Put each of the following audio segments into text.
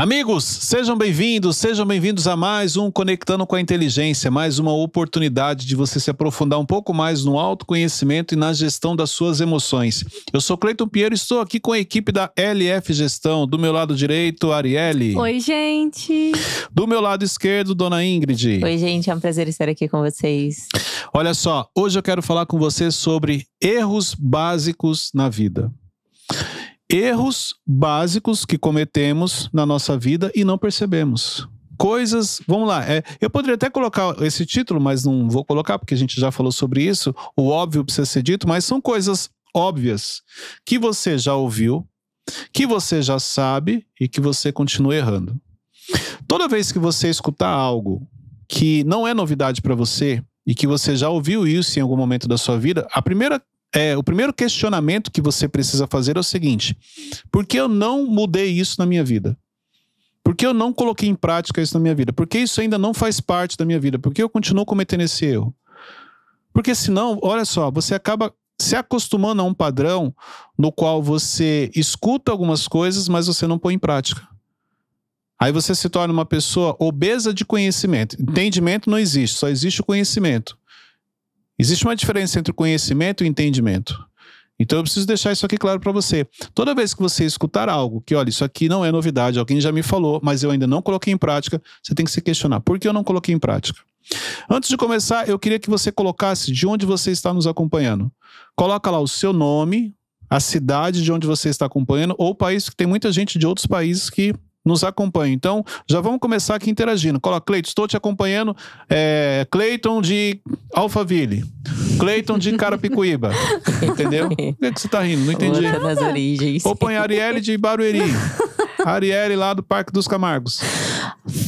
Amigos, sejam bem-vindos a mais um Conectando com a Inteligência, mais uma oportunidade de você se aprofundar um pouco mais no autoconhecimento e na gestão das suas emoções. Eu sou Cleiton Pinheiro e estou aqui com a equipe da LF Gestão. Do meu lado direito, Arielle. Oi, gente. Do meu lado esquerdo, Dona Ingrid. Oi, gente, é um prazer estar aqui com vocês. Olha só, hoje eu quero falar com você sobre erros básicos na vida. Erros básicos que cometemos na nossa vida e não percebemos. Coisas, vamos lá, eu poderia até colocar esse título, mas não vou colocar porque a gente já falou sobre isso. O óbvio precisa ser dito, mas são coisas óbvias que você já ouviu, que você já sabe e que você continua errando. Toda vez que você escutar algo que não é novidade para você e que você já ouviu isso em algum momento da sua vida, o primeiro questionamento que você precisa fazer é o seguinte: por que eu não mudei isso na minha vida? Por que eu não coloquei em prática isso na minha vida? Por que isso ainda não faz parte da minha vida? Por que eu continuo cometendo esse erro? Porque senão, olha só, você acaba se acostumando a um padrão no qual você escuta algumas coisas, mas você não põe em prática. Aí você se torna uma pessoa obesa de conhecimento. Entendimento não existe, só existe o conhecimento. Existe uma diferença entre o conhecimento e o entendimento. Então eu preciso deixar isso aqui claro para você. Toda vez que você escutar algo que, olha, isso aqui não é novidade, alguém já me falou, mas eu ainda não coloquei em prática, você tem que se questionar. Por que eu não coloquei em prática? Antes de começar, eu queria que você colocasse de onde você está nos acompanhando. Coloca lá o seu nome, a cidade de onde você está acompanhando, ou o país, que tem muita gente de outros países que nos acompanha. Então, já vamos começar aqui interagindo. Coloca, Cleiton, estou te acompanhando. Cleiton de Alphaville. Cleiton de Carapicuíba. Entendeu? Por que você tá rindo? Não entendi. Volta nas origens. Ou põe a Arielle de Barueri. A Arielle lá do Parque dos Camargos.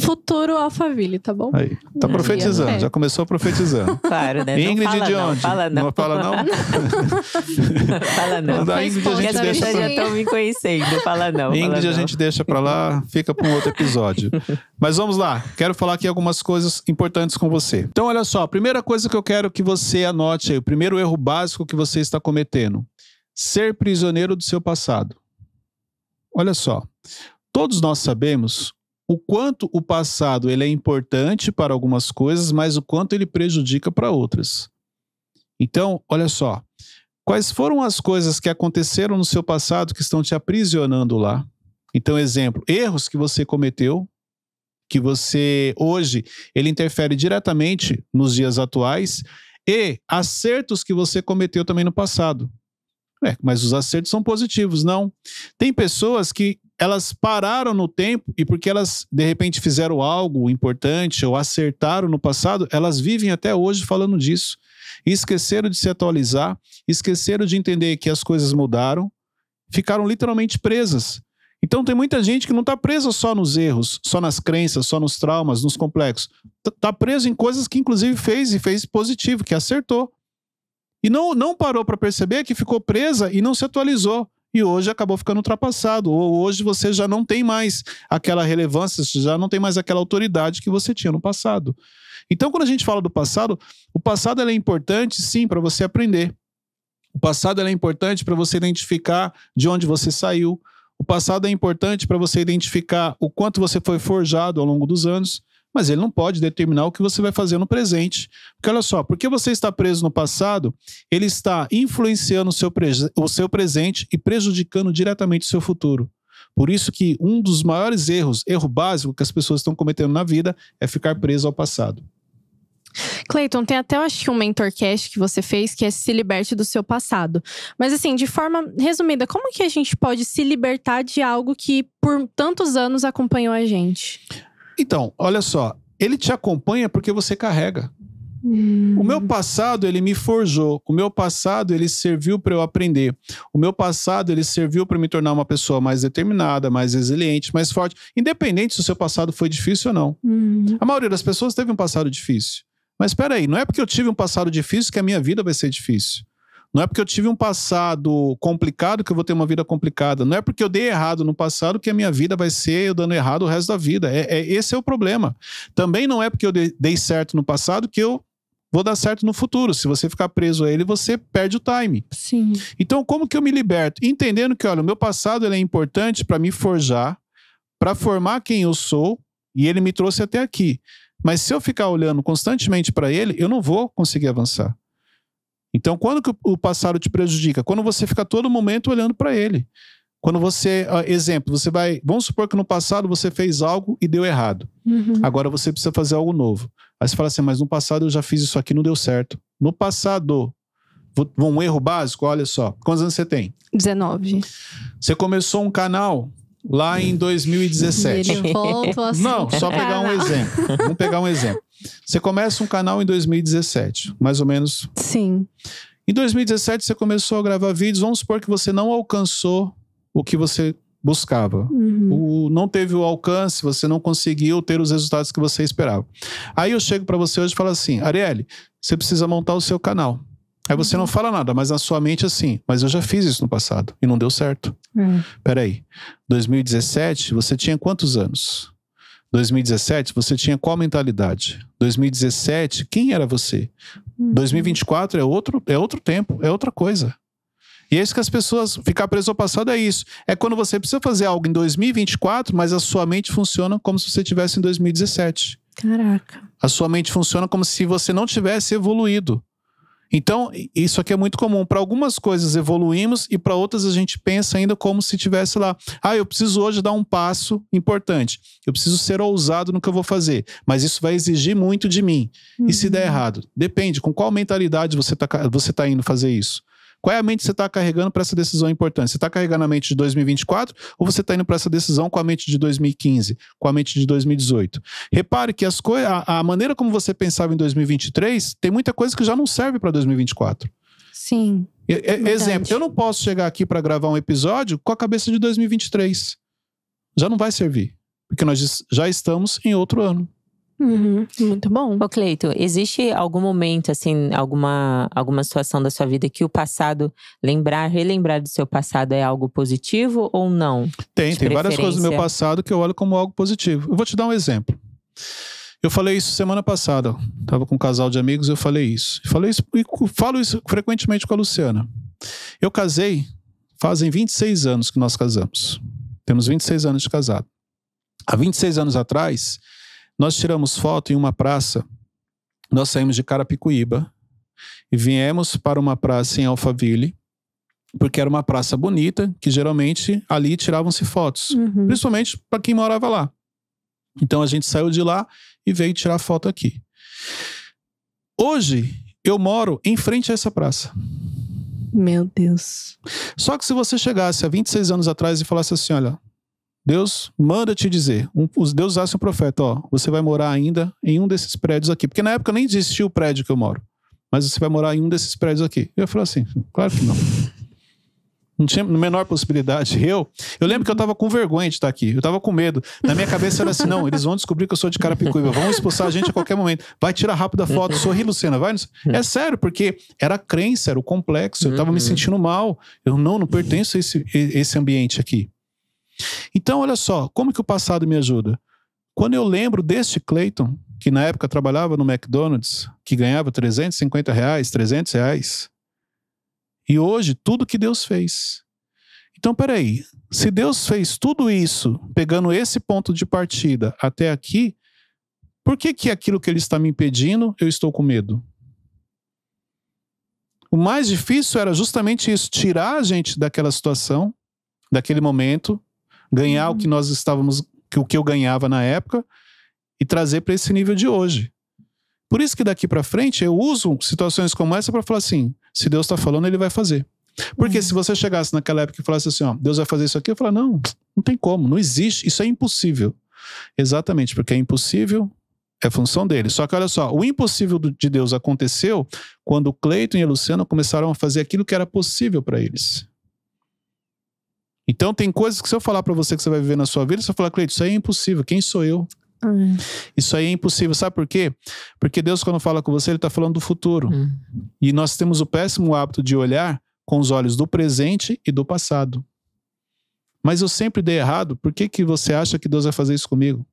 Futuro Alphaville, tá bom? Aí, tá profetizando. Já começou profetizando. Claro, né? Ingrid de onde? Fala não. Não fala não? Fala não. Da Ingrid a Porque gente as deixa pessoas já estão me conhecendo. Fala não. Ingrid fala a gente deixa pra lá, fica pra um outro episódio. Mas vamos lá, quero falar aqui algumas coisas importantes com você. Então olha só, a primeira coisa que eu quero que você anote aí, o primeiro erro básico que você está cometendo: ser prisioneiro do seu passado. Olha só, todos nós sabemos o quanto o passado ele é importante para algumas coisas, mas o quanto ele prejudica para outras. Então, olha só, quais foram as coisas que aconteceram no seu passado que estão te aprisionando lá? Então, exemplo, erros que você cometeu, que você hoje, ele interfere diretamente nos dias atuais, e acertos que você cometeu também no passado. Mas os acertos são positivos, não? Tem pessoas que elas pararam no tempo e porque elas, de repente, fizeram algo importante ou acertaram no passado, elas vivem até hoje falando disso. E esqueceram de se atualizar, esqueceram de entender que as coisas mudaram, ficaram literalmente presas. Então tem muita gente que não está presa só nos erros, só nas crenças, só nos traumas, nos complexos. Está preso em coisas que inclusive fez positivo, que acertou. E não parou para perceber que ficou presa e não se atualizou. E hoje acabou ficando ultrapassado. Ou hoje você já não tem mais aquela relevância, já não tem mais aquela autoridade que você tinha no passado. Então, quando a gente fala do passado, o passado é importante, sim, para você aprender. O passado é importante para você identificar de onde você saiu. O passado é importante para você identificar o quanto você foi forjado ao longo dos anos. Mas ele não pode determinar o que você vai fazer no presente. Porque olha só, porque você está preso no passado, ele está influenciando o seu presente e prejudicando diretamente o seu futuro. Por isso que um dos maiores erro básico que as pessoas estão cometendo na vida é ficar preso ao passado. Cleiton, tem até, eu acho que um mentorcast que você fez, que é se liberte do seu passado. Mas assim, de forma resumida, como que a gente pode se libertar de algo que por tantos anos acompanhou a gente? Então, olha só, ele te acompanha porque você carrega. O meu passado, ele me forjou. O meu passado, ele serviu para eu aprender. O meu passado, ele serviu para me tornar uma pessoa mais determinada, mais resiliente, mais forte. Independente se o seu passado foi difícil ou não. A maioria das pessoas teve um passado difícil. Mas espera aí, não é porque eu tive um passado difícil que a minha vida vai ser difícil. Não é porque eu tive um passado complicado que eu vou ter uma vida complicada. Não é porque eu dei errado no passado que a minha vida vai ser eu dando errado o resto da vida. Esse é o problema. Também não é porque eu dei certo no passado que eu vou dar certo no futuro. Se você ficar preso a ele, você perde o time. Sim. Então, como que eu me liberto? Entendendo que, olha, o meu passado ele é importante para me forjar, para formar quem eu sou, e ele me trouxe até aqui. Mas se eu ficar olhando constantemente para ele, eu não vou conseguir avançar. Então, quando que o passado te prejudica? Quando você fica todo momento olhando para ele. Quando você, exemplo, você vai, vamos supor que no passado você fez algo e deu errado. Agora você precisa fazer algo novo. Aí você fala assim, mas no passado eu já fiz isso aqui, não deu certo. No passado, um erro básico, olha só. Quantos anos você tem? 19. Você começou um canal lá em 2017. Ele voltou assim. Não, só pegar um exemplo. Vamos pegar um exemplo. Você começa um canal em 2017, mais ou menos. Sim. Em 2017 você começou a gravar vídeos, vamos supor que você não alcançou o que você buscava. Não teve o alcance, você não conseguiu ter os resultados que você esperava. Aí eu chego pra você hoje e falo assim, Arielle, você precisa montar o seu canal. Aí você não fala nada, mas na sua mente assim, mas eu já fiz isso no passado e não deu certo. Peraí, 2017 você tinha quantos anos? 2017 você tinha qual mentalidade? 2017, quem era você? 2024 é outro tempo, é outra coisa. E é isso que as pessoas, ficar preso ao passado é isso. É quando você precisa fazer algo em 2024, mas a sua mente funciona como se você estivesse em 2017. Caraca. A sua mente funciona como se você não tivesse evoluído. Então, isso aqui é muito comum. Para algumas coisas evoluímos e para outras a gente pensa ainda como se tivesse lá. Eu preciso hoje dar um passo importante. Eu preciso ser ousado no que eu vou fazer. Mas isso vai exigir muito de mim. E se der errado? Depende. Com qual mentalidade você tá indo fazer isso? Qual é a mente que você está carregando para essa decisão importante? Você está carregando a mente de 2024 ou você está indo para essa decisão com a mente de 2015, com a mente de 2018? Repare que a maneira como você pensava em 2023 tem muita coisa que já não serve para 2024. Sim. Exemplo, eu não posso chegar aqui para gravar um episódio com a cabeça de 2023. Já não vai servir, porque nós já estamos em outro ano. Muito bom. Ô Cleito, existe algum momento, assim, alguma situação da sua vida que o passado, relembrar do seu passado é algo positivo ou não? Tem várias coisas do meu passado que eu olho como algo positivo. Eu vou te dar um exemplo. Eu falei isso semana passada. Tava com um casal de amigos e eu falei isso. E falo isso frequentemente com a Luciana. Eu casei, fazem 26 anos que nós casamos. Temos 26 anos de casado. Há 26 anos atrás, nós tiramos foto em uma praça. Nós saímos de Carapicuíba e viemos para uma praça em Alphaville, porque era uma praça bonita, que geralmente ali tiravam-se fotos, principalmente para quem morava lá. Então a gente saiu de lá e veio tirar foto aqui. Hoje eu moro em frente a essa praça. Meu Deus. Só que se você chegasse há 26 anos atrás e falasse assim, olha, Deus manda te dizer, Deus usasse um profeta, você vai morar ainda em um desses prédios aqui. Porque na época nem existia o prédio que eu moro. Mas você vai morar em um desses prédios aqui. Eu ia falar assim, claro que não. Não tinha a menor possibilidade. Eu lembro que eu tava com vergonha de estar aqui. Eu tava com medo. Na minha cabeça era assim, não, eles vão descobrir que eu sou de Carapicuíba. Vão expulsar a gente a qualquer momento. Vai tirar rápido a foto. Sorri, Luciana, vai. É sério, porque era a crença, era o complexo. Eu tava me sentindo mal. Eu não pertenço a esse ambiente aqui. Então, olha só, como que o passado me ajuda? Quando eu lembro deste Cleiton, que na época trabalhava no McDonald's, que ganhava R$350, R$300, e hoje, tudo que Deus fez. Então, peraí, se Deus fez tudo isso, pegando esse ponto de partida até aqui, por que aquilo que Ele está me impedindo, eu estou com medo? O mais difícil era justamente isso, tirar a gente daquela situação, daquele momento, ganhar o que nós estávamos, o que eu ganhava na época e trazer para esse nível de hoje. Por isso que daqui para frente eu uso situações como essa para falar assim, se Deus está falando, Ele vai fazer. Porque se você chegasse naquela época e falasse assim, Deus vai fazer isso aqui, eu falo, não tem como, não existe, isso é impossível. Exatamente, porque é impossível, é função dele. Só que olha só, o impossível de Deus aconteceu quando o Cleiton e a Luciana começaram a fazer aquilo que era possível para eles. Então tem coisas que se eu falar pra você que você vai viver na sua vida, você vai falar, Cleiton, isso aí é impossível, quem sou eu? Isso aí é impossível, sabe por quê? Porque Deus quando fala com você, Ele tá falando do futuro. E nós temos o péssimo hábito de olhar com os olhos do presente e do passado. Mas eu sempre dei errado, por que você acha que Deus vai fazer isso comigo?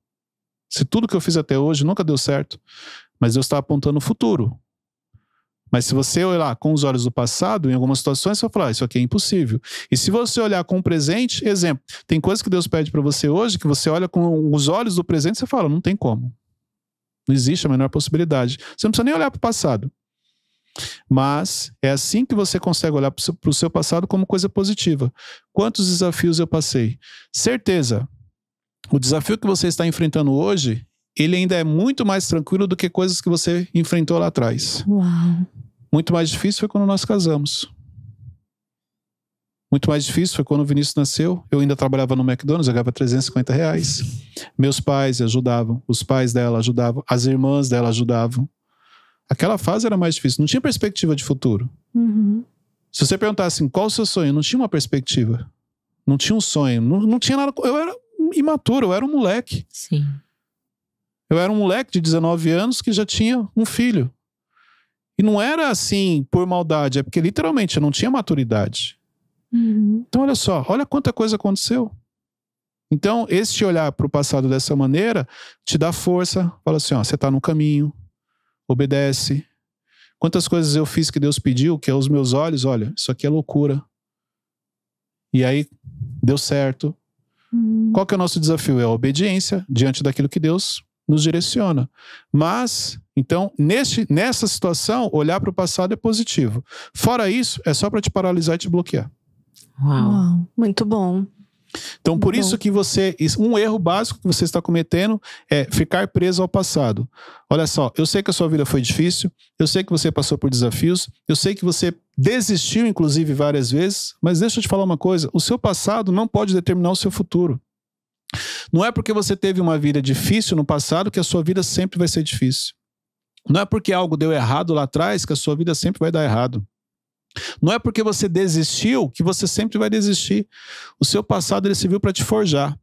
Se tudo que eu fiz até hoje nunca deu certo, mas Deus está apontando o futuro. Mas se você olhar com os olhos do passado, em algumas situações você vai falar, isso aqui é impossível. E se você olhar com o presente, exemplo, tem coisas que Deus pede para você hoje, que você olha com os olhos do presente e você fala, não tem como. Não existe a menor possibilidade. Você não precisa nem olhar para o passado. Mas é assim que você consegue olhar para o seu passado como coisa positiva. Quantos desafios eu passei? Certeza, o desafio que você está enfrentando hoje, ele ainda é muito mais tranquilo do que coisas que você enfrentou lá atrás. Uau. Muito mais difícil foi quando nós casamos. Muito mais difícil foi quando o Vinícius nasceu. Eu ainda trabalhava no McDonald's, eu ganhava R$350. Meus pais ajudavam, os pais dela ajudavam, as irmãs dela ajudavam. Aquela fase era mais difícil, não tinha perspectiva de futuro. Se você perguntasse assim, qual o seu sonho? Não tinha uma perspectiva. Não tinha um sonho, não tinha nada. Eu era imaturo, eu era um moleque. Sim. Eu era um moleque de 19 anos que já tinha um filho. E não era assim por maldade, é porque literalmente eu não tinha maturidade. Então olha só, olha quanta coisa aconteceu. Então esse olhar para o passado dessa maneira te dá força, fala assim, ó, você está no caminho, obedece. Quantas coisas eu fiz que Deus pediu, que aos meus olhos, olha, isso aqui é loucura. E aí deu certo. Qual que é o nosso desafio? É a obediência diante daquilo que Deus nos direciona. Mas, então, nessa situação, olhar para o passado é positivo. Fora isso, é só para te paralisar e te bloquear. Uau, muito bom. Então, por isso que um erro básico que você está cometendo é ficar preso ao passado. Olha só, eu sei que a sua vida foi difícil, eu sei que você passou por desafios, eu sei que você desistiu, inclusive, várias vezes, mas deixa eu te falar uma coisa, o seu passado não pode determinar o seu futuro. Não é porque você teve uma vida difícil no passado que a sua vida sempre vai ser difícil. Não é porque algo deu errado lá atrás que a sua vida sempre vai dar errado. Não é porque você desistiu que você sempre vai desistir. O seu passado ele serviu para te forjar.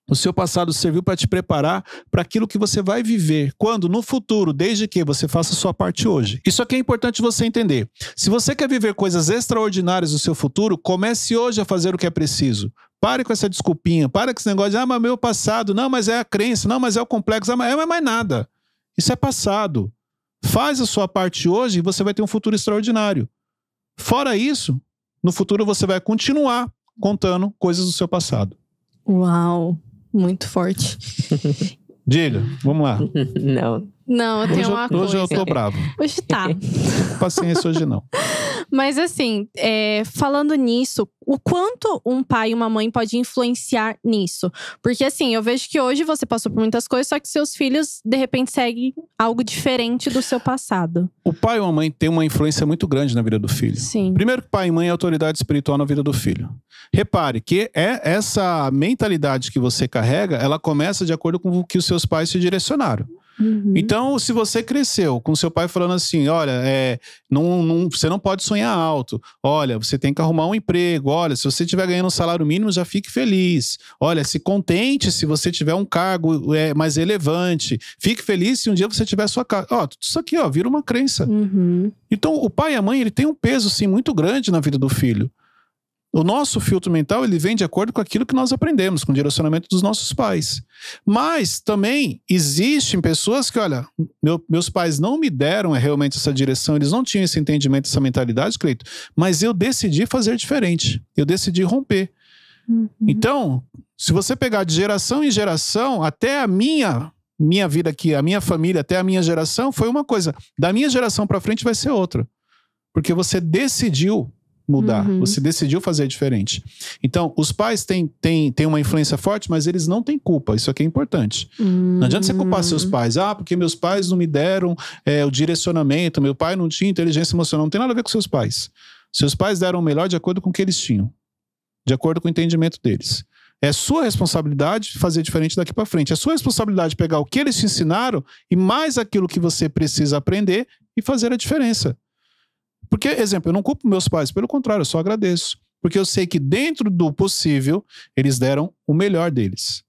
O seu passado serviu para te preparar para aquilo que você vai viver. Quando? No futuro, desde que você faça a sua parte hoje. Isso aqui é importante você entender. Se você quer viver coisas extraordinárias no seu futuro, comece hoje a fazer o que é preciso. Pare com essa desculpinha, pare com esse negócio de, mas meu passado, não, mas é a crença, não, mas é o complexo, mas é mais nada. Isso é passado. Faz a sua parte hoje e você vai ter um futuro extraordinário. Fora isso, no futuro você vai continuar contando coisas do seu passado. Uau, muito forte. Diga, vamos lá. Não, eu tenho uma coisa. Hoje eu tô bravo. Hoje tá. Paciência, hoje não. Mas assim, falando nisso, o quanto um pai e uma mãe pode influenciar nisso? Porque assim, eu vejo que hoje você passou por muitas coisas, só que seus filhos, de repente, seguem algo diferente do seu passado. O pai ou a mãe tem uma influência muito grande na vida do filho. Sim. Primeiro que pai e mãe é autoridade espiritual na vida do filho. Repare que essa mentalidade que você carrega, ela começa de acordo com o que os seus pais te direcionaram. Então, se você cresceu com seu pai falando assim, olha, você não pode sonhar alto, olha, você tem que arrumar um emprego, olha, se você estiver ganhando um salário mínimo, já fique feliz, olha, se contente se você tiver um cargo mais relevante, fique feliz se um dia você tiver sua casa. Tudo isso aqui, vira uma crença. Então, o pai e a mãe, ele tem um peso, sim, muito grande na vida do filho. O nosso filtro mental, ele vem de acordo com aquilo que nós aprendemos, com o direcionamento dos nossos pais. Mas também existem pessoas que, olha, meus pais não me deram realmente essa direção, eles não tinham esse entendimento, essa mentalidade, Cleito, mas eu decidi fazer diferente, eu decidi romper. Então, se você pegar de geração em geração, até a minha vida aqui, a minha família, até a minha geração, foi uma coisa. Da minha geração para frente vai ser outra. Porque você decidiu mudar, você decidiu fazer diferente. Então, os pais têm uma influência forte, mas eles não têm culpa, isso aqui é importante. Não adianta você culpar seus pais, porque meus pais não me deram o direcionamento, meu pai não tinha inteligência emocional, não tem nada a ver com seus pais. Seus pais deram o melhor de acordo com o que eles tinham, de acordo com o entendimento deles. É sua responsabilidade fazer diferente daqui para frente, é sua responsabilidade pegar o que eles te ensinaram e mais aquilo que você precisa aprender e fazer a diferença. Porque, exemplo, eu não culpo meus pais, pelo contrário, eu só agradeço. Porque eu sei que dentro do possível, eles deram o melhor deles.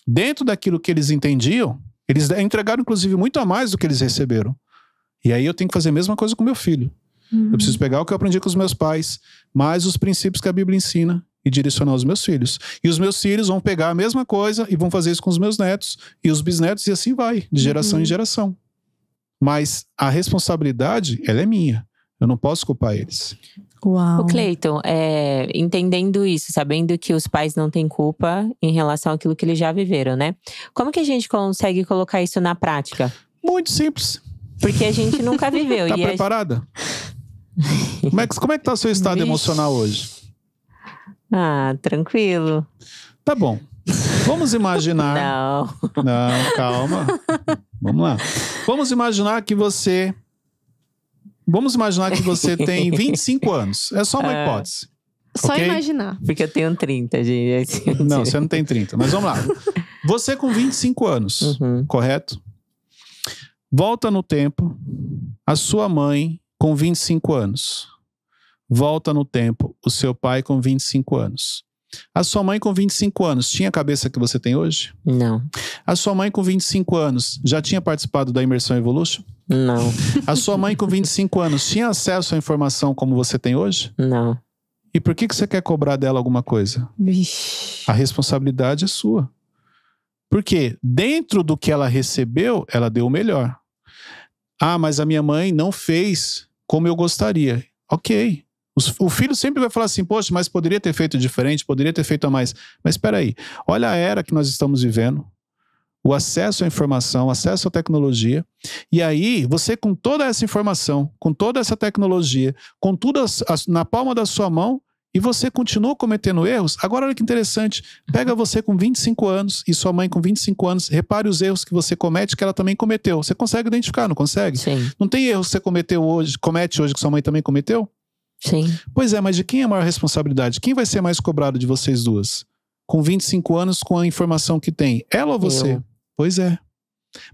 Dentro daquilo que eles entendiam, eles entregaram, inclusive, muito a mais do que eles receberam. E aí eu tenho que fazer a mesma coisa com meu filho. Eu preciso pegar o que eu aprendi com os meus pais, mais os princípios que a Bíblia ensina e direcionar os meus filhos. E os meus filhos vão pegar a mesma coisa e vão fazer isso com os meus netos e os bisnetos e assim vai, de geração em geração. Mas a responsabilidade, ela é minha. Eu não posso culpar eles. Uau. O Cleiton, entendendo isso, sabendo que os pais não têm culpa em relação àquilo que eles já viveram, né? Como que a gente consegue colocar isso na prática? Muito simples. Porque a gente nunca viveu. Tá e preparada? Como é que tá o seu estado Vixe. emocional hoje? Ah, tranquilo. Tá bom. Vamos imaginar... Não, calma. Vamos lá. Vamos imaginar que você tem 25 anos. É só uma hipótese. Só ok? imaginar. porque eu tenho 30, gente. Não, você não tem 30. Mas vamos lá. Você com 25 anos, Uhum. correto? Volta no tempo. A sua mãe com 25 anos. Volta no tempo. O seu pai com 25 anos. A sua mãe com 25 anos tinha a cabeça que você tem hoje? Não, A sua mãe com 25 anos já tinha participado da Imersão Evolution? não, A sua mãe com 25 anos tinha acesso à informação como você tem hoje? não. E por que você quer cobrar dela alguma coisa? Vixe. A responsabilidade é sua. Porque dentro do que ela recebeu, ela deu o melhor. Ah, mas a minha mãe não fez como eu gostaria. Ok. O filho sempre vai falar assim, poxa, mas poderia ter feito diferente, poderia ter feito a mais. Mas espera aí, olha a era que nós estamos vivendo, o acesso à informação, o acesso à tecnologia, e aí você com toda essa informação, com toda essa tecnologia, com tudo na palma da sua mão, e você continua cometendo erros. Agora olha que interessante, pega você com 25 anos e sua mãe com 25 anos, repare os erros que você comete que ela também cometeu. Você consegue identificar, não consegue? Sim, Não tem erros que você comete hoje que sua mãe também cometeu? sim. Pois é, mas de quem é a maior responsabilidade? Quem vai ser mais cobrado de vocês duas? Com 25 anos, com a informação que tem? Ela ou você? Eu. Pois é.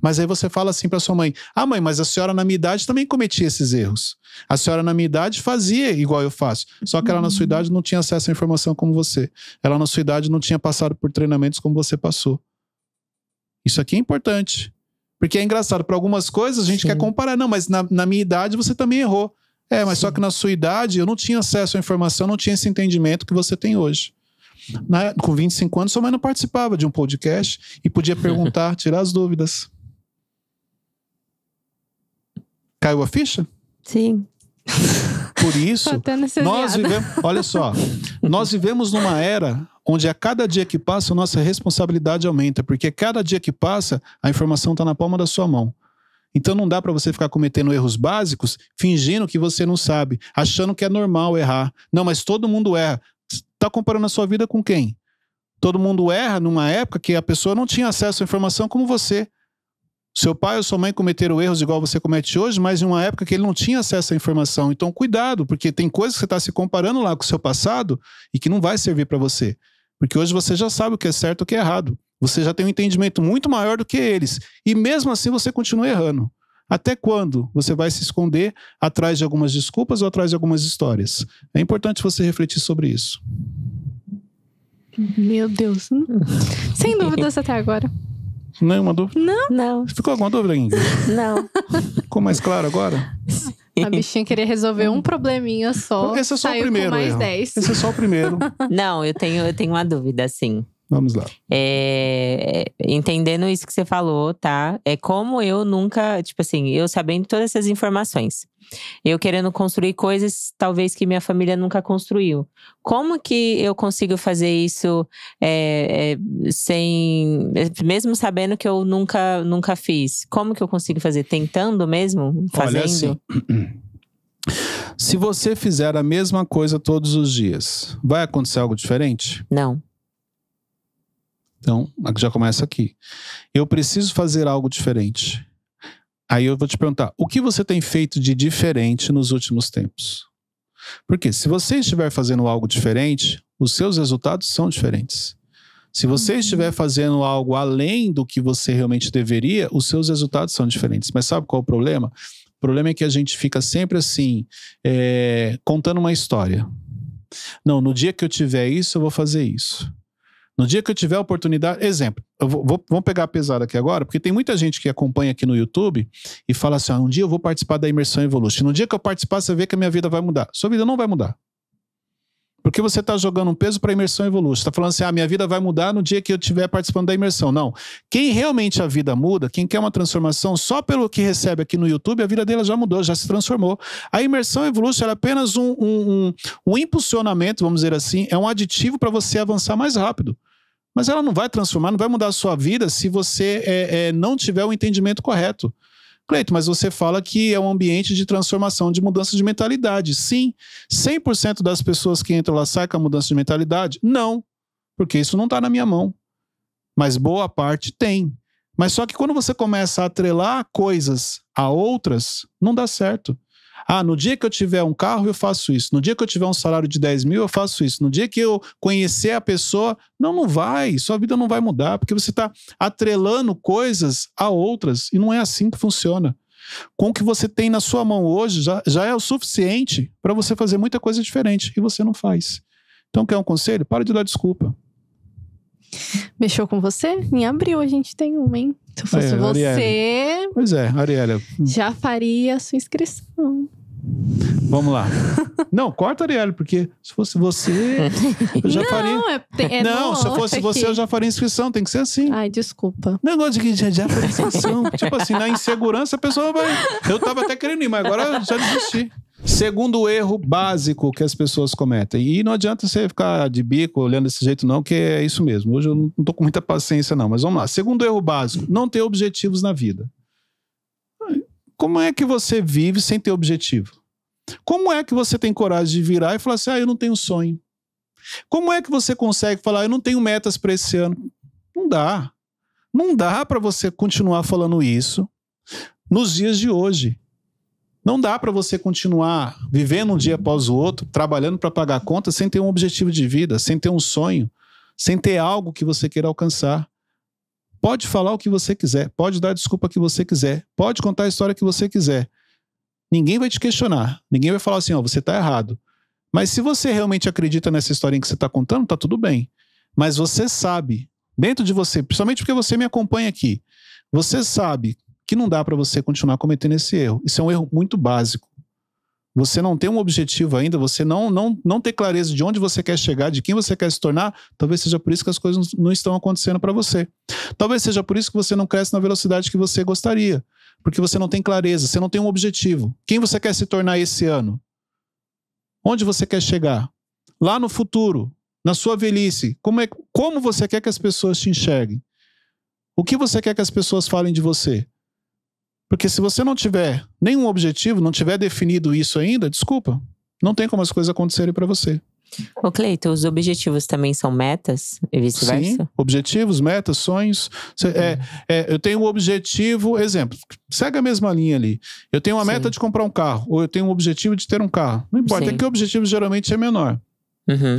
Mas aí você fala assim pra sua mãe, ah mãe, mas a senhora na minha idade também cometia esses erros. A senhora na minha idade fazia igual eu faço. Só que ela na sua idade não tinha acesso à informação como você. Ela na sua idade não tinha passado por treinamentos como você passou. Isso aqui é importante. Porque é engraçado, para algumas coisas a gente Sim. quer comparar. Não, mas na minha idade você também errou. Mas só que na sua idade eu não tinha acesso à informação, não tinha esse entendimento que você tem hoje. Com 25 anos, sua mãe não participava de um podcast e podia perguntar, tirar as dúvidas. Caiu a ficha? Sim. Por isso, Tô até anestesiada. olha só, nós vivemos numa era onde a cada dia que passa a nossa responsabilidade aumenta, porque cada dia que passa a informação está na palma da sua mão. Então não dá para você ficar cometendo erros básicos, fingindo que você não sabe, achando que é normal errar. Não, mas todo mundo erra. Tá comparando a sua vida com quem? Todo mundo erra numa época que a pessoa não tinha acesso à informação como você. Seu pai ou sua mãe cometeram erros igual você comete hoje, mas em uma época que ele não tinha acesso à informação. Então cuidado, porque tem coisas que você está se comparando lá com o seu passado e que não vai servir para você. Porque hoje você já sabe o que é certo e o que é errado. Você já tem um entendimento muito maior do que eles. E mesmo assim você continua errando. Até quando você vai se esconder atrás de algumas desculpas ou atrás de algumas histórias? É importante você refletir sobre isso. Meu Deus. Sem dúvidas até agora. Nenhuma dúvida? Não, Ficou alguma dúvida, Ingrid? não. Ficou mais claro agora? A bichinha queria resolver um probleminha só. Esse é só o saiu primeiro com mais erro. 10. Esse é só o primeiro. Não, eu tenho uma dúvida, sim. Vamos lá. Entendendo isso que você falou, tá? É como eu nunca, tipo assim, eu sabendo todas essas informações, eu querendo construir coisas talvez que minha família nunca construiu. Como que eu consigo fazer isso sem, mesmo sabendo que eu nunca fiz? Como que eu consigo fazer? Tentando mesmo? Fazendo? Olha assim, se você fizer a mesma coisa todos os dias, vai acontecer algo diferente? Não. Então, já começa aqui. Eu preciso fazer algo diferente. Aí eu vou te perguntar, o que você tem feito de diferente nos últimos tempos? Porque se você estiver fazendo algo diferente, os seus resultados são diferentes. Se você estiver fazendo algo além do que você realmente deveria, os seus resultados são diferentes. Mas sabe qual é o problema? O problema é que a gente fica sempre assim, contando uma história. Não, no dia que eu tiver isso, eu vou fazer isso. No dia que eu tiver a oportunidade... Exemplo, vamos pegar pesado aqui agora, porque tem muita gente que acompanha aqui no YouTube e fala assim, um dia eu vou participar da Imersão Evolution. No dia que eu participar, você vê que a minha vida vai mudar. Sua vida não vai mudar. Porque você está jogando um peso para a imersão Evolution. Você está falando assim, minha vida vai mudar no dia que eu estiver participando da imersão. Não. Quem realmente a vida muda, quem quer uma transformação, só pelo que recebe aqui no YouTube, a vida dela já mudou, já se transformou. A imersão Evolution é apenas um impulsionamento, vamos dizer assim, é um aditivo para você avançar mais rápido. Mas ela não vai transformar, não vai mudar a sua vida se você não tiver o entendimento correto. Cleiton, mas você fala que é um ambiente de transformação, de mudança de mentalidade. Sim, 100% das pessoas que entram lá saem com a mudança de mentalidade? Não, porque isso não está na minha mão. Mas boa parte tem. Mas só que quando você começa a atrelar coisas a outras, não dá certo. No dia que eu tiver um carro, eu faço isso. No dia que eu tiver um salário de 10 mil, eu faço isso. No dia que eu conhecer a pessoa, não vai. Sua vida não vai mudar, porque você está atrelando coisas a outras. E não é assim que funciona. Com o que você tem na sua mão hoje, já é o suficiente para você fazer muita coisa diferente. E você não faz. Então, quer um conselho? Para de dar desculpa. Mexeu com você? Em abril a gente tem uma, hein? Se fosse você... Pois é, Arielle. Já faria a sua inscrição. Vamos lá. Não, corta, Arielle, porque se fosse você, eu já faria. Não, se eu fosse você, eu já faria inscrição. Tem que ser assim. Ai, desculpa. Negócio de que já faria inscrição. Tipo assim, na insegurança a pessoa vai... Eu tava até querendo ir, mas agora já desisti. Segundo erro básico que as pessoas cometem. E não adianta você ficar de bico olhando desse jeito não, que é isso mesmo. Hoje eu não tô com muita paciência não, mas vamos lá. Segundo erro básico, não ter objetivos na vida. Como é que você vive sem ter objetivo? Como é que você tem coragem de virar e falar assim, eu não tenho sonho? Como é que você consegue falar, eu não tenho metas para esse ano? Não dá. Não dá para você continuar falando isso nos dias de hoje. Não dá para você continuar vivendo um dia após o outro, trabalhando para pagar conta, sem ter um objetivo de vida, sem ter um sonho, sem ter algo que você queira alcançar. Pode falar o que você quiser, pode dar a desculpa que você quiser, pode contar a história que você quiser. Ninguém vai te questionar, ninguém vai falar assim, você está errado. Mas se você realmente acredita nessa historinha que você está contando, tá tudo bem. Mas você sabe, dentro de você, principalmente porque você me acompanha aqui, você sabe que não dá para você continuar cometendo esse erro. Isso é um erro muito básico. Você não tem um objetivo ainda, você não ter clareza de onde você quer chegar, de quem você quer se tornar, talvez seja por isso que as coisas não estão acontecendo para você. Talvez seja por isso que você não cresce na velocidade que você gostaria, porque você não tem clareza, você não tem um objetivo. Quem você quer se tornar esse ano? Onde você quer chegar? Lá no futuro, na sua velhice, como você quer que as pessoas te enxerguem? O que você quer que as pessoas falem de você? Porque se você não tiver nenhum objetivo, não tiver definido isso ainda, desculpa, não tem como as coisas acontecerem para você. Ô Cleiton, os objetivos também são metas e vice-versa? Sim, objetivos, metas, sonhos. Eu tenho um objetivo, exemplo, segue a mesma linha ali. Eu tenho uma meta de comprar um carro, ou eu tenho um objetivo de ter um carro. Não importa, é que o objetivo geralmente é menor. Uhum.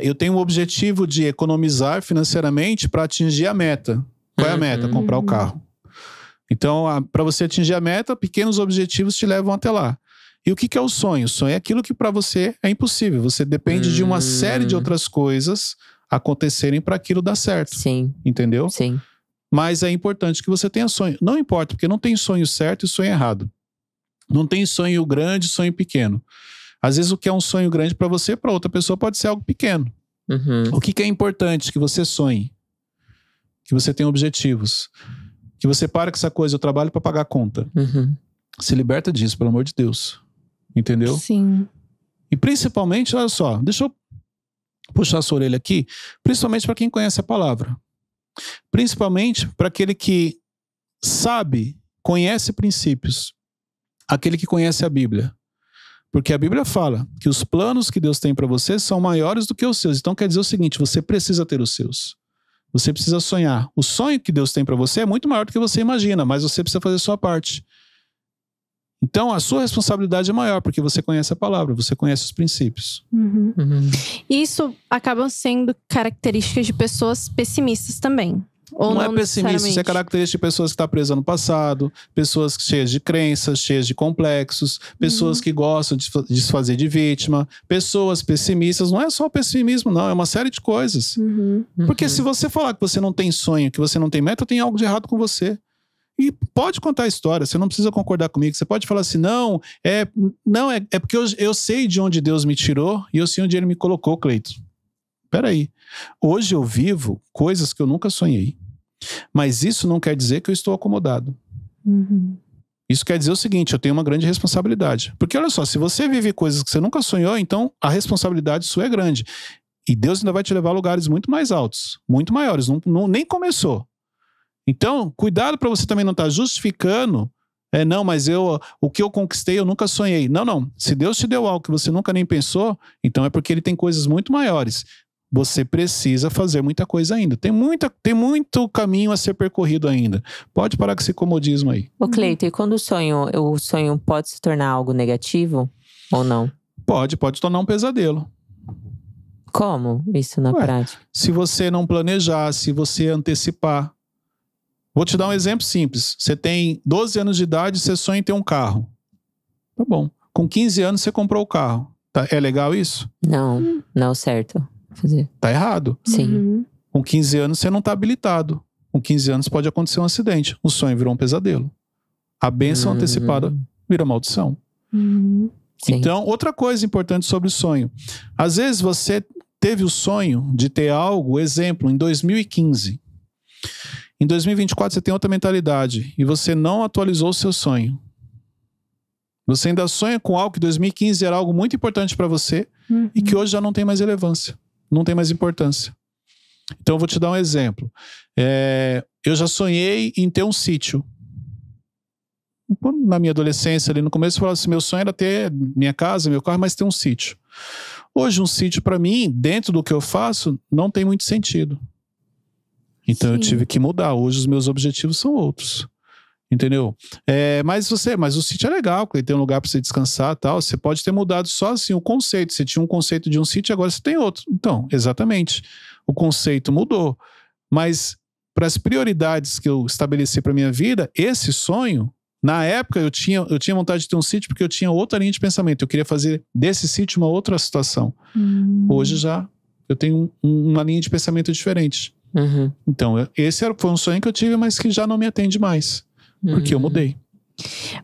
Eu tenho um objetivo de economizar financeiramente para atingir a meta. Qual é a meta? Comprar o carro. Então, para você atingir a meta, pequenos objetivos te levam até lá. E o que é o sonho? O sonho é aquilo que para você é impossível. Você depende de uma série de outras coisas acontecerem para aquilo dar certo. Sim. Entendeu? Sim. Mas é importante que você tenha sonho. Não importa, porque não tem sonho certo e sonho errado. Não tem sonho grande e sonho pequeno. Às vezes o que é um sonho grande para você, para outra pessoa pode ser algo pequeno. Uhum. O que é importante? Que você sonhe. Que você tenha objetivos. Que você para com essa coisa, eu trabalho para pagar a conta. Uhum. Se liberta disso, pelo amor de Deus. Entendeu? Sim. E principalmente, olha só, deixa eu puxar a sua orelha aqui, principalmente para quem conhece a palavra. Principalmente para aquele que sabe, conhece princípios. Aquele que conhece a Bíblia. Porque a Bíblia fala que os planos que Deus tem para você são maiores do que os seus. Então quer dizer o seguinte, você precisa ter os seus. Você precisa sonhar. O sonho que Deus tem para você é muito maior do que você imagina, mas você precisa fazer a sua parte. Então, a sua responsabilidade é maior, porque você conhece a palavra, você conhece os princípios. Uhum. Uhum. Isso acabam sendo características de pessoas pessimistas também. Ou não é pessimista, isso é característica de pessoas que estão presas no passado, pessoas cheias de crenças, cheias de complexos, pessoas que gostam de se fazer de vítima, pessoas pessimistas. Não é só o pessimismo, não, é uma série de coisas. Uhum. Porque se você falar que você não tem sonho, que você não tem meta, tem algo de errado com você. E pode contar a história, você não precisa concordar comigo. Você pode falar assim, não, é porque eu sei de onde Deus me tirou e eu sei onde Ele me colocou, Cleiton. Peraí, hoje eu vivo coisas que eu nunca sonhei. Mas isso não quer dizer que eu estou acomodado. Isso quer dizer o seguinte, eu tenho uma grande responsabilidade. Porque olha só, se você vive coisas que você nunca sonhou, então a responsabilidade sua é grande. E Deus ainda vai te levar a lugares muito mais altos, muito maiores, nem começou. Então, cuidado para você também não estar justificando, não, mas o que eu conquistei eu nunca sonhei. Não. Se Deus te deu algo que você nunca nem pensou, então é porque Ele tem coisas muito maiores. Você precisa fazer muita coisa ainda. Tem muito caminho a ser percorrido ainda. Pode parar com esse comodismo aí. Ô Cleiton, e quando o sonho pode se tornar algo negativo ou não? Pode tornar um pesadelo. Como isso na prática? Se você não planejar, se você antecipar. Vou te dar um exemplo simples. Você tem 12 anos de idade e você sonha em ter um carro. Tá bom. Com 15 anos você comprou o carro. É legal isso? Não, certo. Tá errado. Sim. Com 15 anos você não tá habilitado. Com 15 anos pode acontecer um acidente. O sonho virou um pesadelo. A bênção antecipada vira maldição. Então, outra coisa importante sobre o sonho. Às vezes você teve o sonho de ter algo, exemplo, em 2015. Em 2024 você tem outra mentalidade e você não atualizou o seu sonho. Você ainda sonha com algo que em 2015 era algo muito importante para você e que hoje já não tem mais relevância. Não tem mais importância. Então eu vou te dar um exemplo. Eu já sonhei em ter um sítio. Na minha adolescência, ali no começo, eu falava assim, meu sonho era ter minha casa, meu carro, mas ter um sítio. Hoje um sítio para mim, dentro do que eu faço, não tem muito sentido. Então eu tive que mudar. Hoje os meus objetivos são outros. Entendeu? Mas o sítio é legal, porque tem um lugar para você descansar e tal. Você pode ter mudado só assim o conceito. Você tinha um conceito de um sítio, agora você tem outro. Então, exatamente. O conceito mudou. Mas para as prioridades que eu estabeleci para minha vida, esse sonho, na época eu tinha vontade de ter um sítio porque eu tinha outra linha de pensamento. Eu queria fazer desse sítio uma outra situação. Hoje já eu tenho uma linha de pensamento diferente. Então, esse foi um sonho que eu tive, mas que já não me atende mais. Porque eu mudei.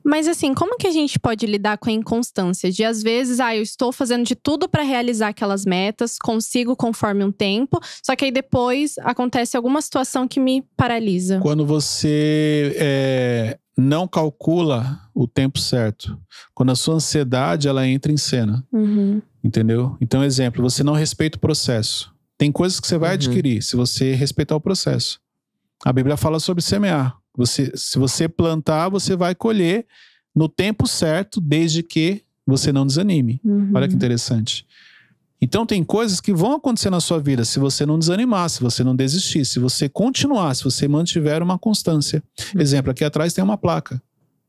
Mas assim, como que a gente pode lidar com a inconstância? De às vezes, eu estou fazendo de tudo para realizar aquelas metas, consigo conforme um tempo, só que aí depois acontece alguma situação que me paralisa. Quando você não calcula o tempo certo, quando a sua ansiedade ela entra em cena, entendeu? Então, exemplo, você não respeita o processo. Tem coisas que você vai adquirir se você respeitar o processo. A Bíblia fala sobre semear. Se você plantar, você vai colher no tempo certo, desde que você não desanime. Olha que interessante. Então tem coisas que vão acontecer na sua vida se você não desanimar, se você não desistir, se você continuar, se você mantiver uma constância. Exemplo, aqui atrás tem uma placa.